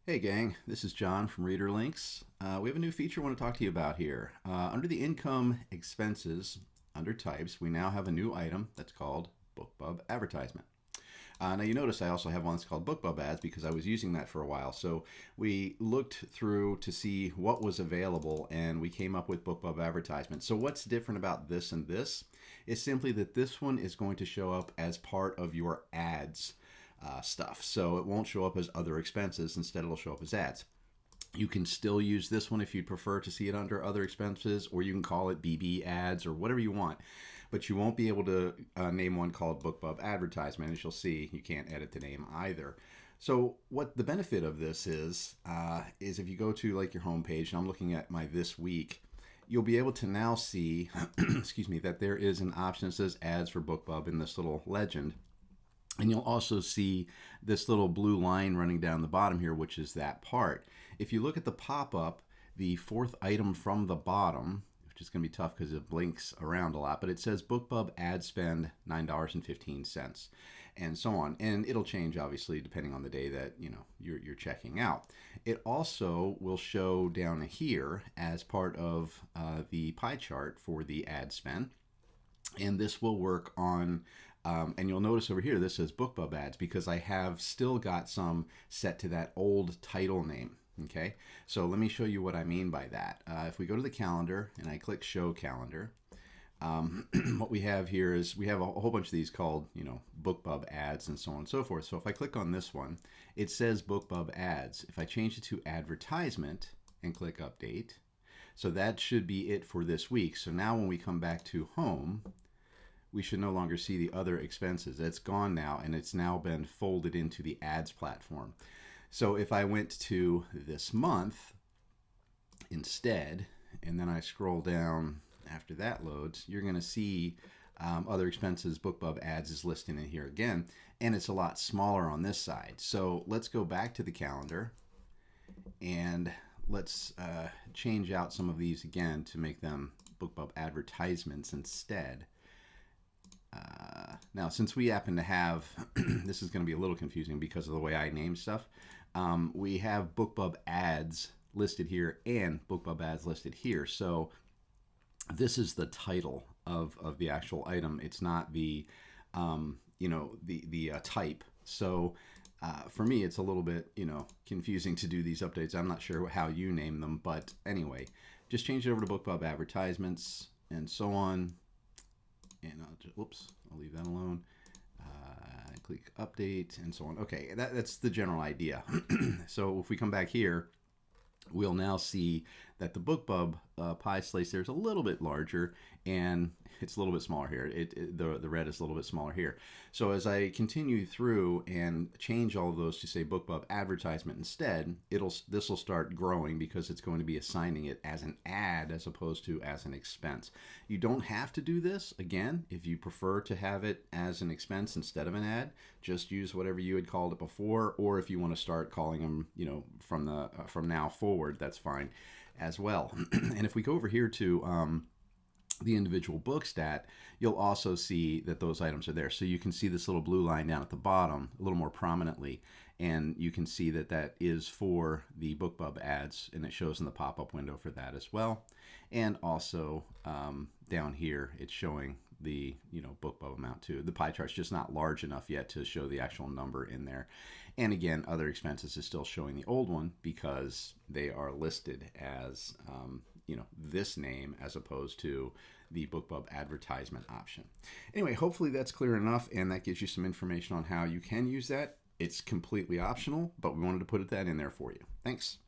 Hey gang, this is John from Reader Links. We have a new feature I want to talk to you about here. Under the income expenses, under types, we now have a new item that's called BookBub Advertisement. Now you notice I also have one that's called BookBub Ads because I was using that for a while. So we looked through to see what was available and we came up with BookBub Advertisement. So what's different about this and this is simply that this one is going to show up as part of your ads stuff. So it won't show up as other expenses. Instead, it'll show up as ads. You can still use this one if you'd prefer to see it under other expenses, or you can call it BB ads or whatever you want. But you won't be able to name one called BookBub Advertisement. As you'll see, you can't edit the name either. So what the benefit of this is if you go to like your home page, and I'm looking at my this week, you'll be able to now see, excuse me, that there is an option that says ads for BookBub in this little legend. And you'll also see this little blue line running down the bottom here, which is that part. If you look at the pop-up, the fourth item from the bottom, which is going to be tough because it blinks around a lot, but it says BookBub ad spend $9.15 and so on. And it'll change obviously depending on the day that you're checking out. It also will show down here as part of the pie chart for the ad spend. And this will work on and you'll notice over here, this says BookBub ads because I have still got some set to that old title name. Okay, so let me show you what I mean by that. If we go to the calendar and I click show calendar, what we have here is we have a whole bunch of these called, BookBub ads and so on and so forth. So if I click on this one, it says BookBub ads. If I change it to advertisement and click update, so that should be it for this week. So now when we come back to home, we should no longer see the other expenses. It's gone now, and it's now been folded into the ads platform. So if I went to this month instead, and then I scroll down after that loads, you're going to see other expenses. BookBub ads is listed in here again, and it's a lot smaller on this side. So let's go back to the calendar, and let's change out some of these again to make them BookBub advertisements instead. Now, since we happen to have, this is going to be a little confusing because of the way I name stuff, we have BookBub ads listed here and BookBub ads listed here. So this is the title of the actual item. It's not the, the type. So for me, it's a little bit, confusing to do these updates. I'm not sure how you name them, but anyway, just change it over to BookBub advertisements and so on. And I'll leave that alone. Click update and so on. Okay, that's the general idea. So if we come back here, we'll now see that the BookBub pie slice there is a little bit larger and it's a little bit smaller here. The red is a little bit smaller here. So as I continue through and change all of those to say BookBub advertisement instead, this will start growing because it's going to be assigning it as an ad as opposed to as an expense. You don't have to do this. Again, if you prefer to have it as an expense instead of an ad, just use whatever you had called it before, or if you want to start calling them, from now forward, that's fine as well. And if we go over here to the individual book stat, you'll also see that those items are there. So you can see this little blue line down at the bottom a little more prominently, and you can see that that is for the BookBub ads, and it shows in the pop-up window for that as well. And also down here, it's showing the BookBub amount too. The pie chart's just not large enough yet to show the actual number in there. And again, other expenses is still showing the old one because they are listed as this name as opposed to the BookBub advertisement option. Anyway, hopefully that's clear enough, and that gives you some information on how you can use that. It's completely optional, but we wanted to put that in there for you. Thanks.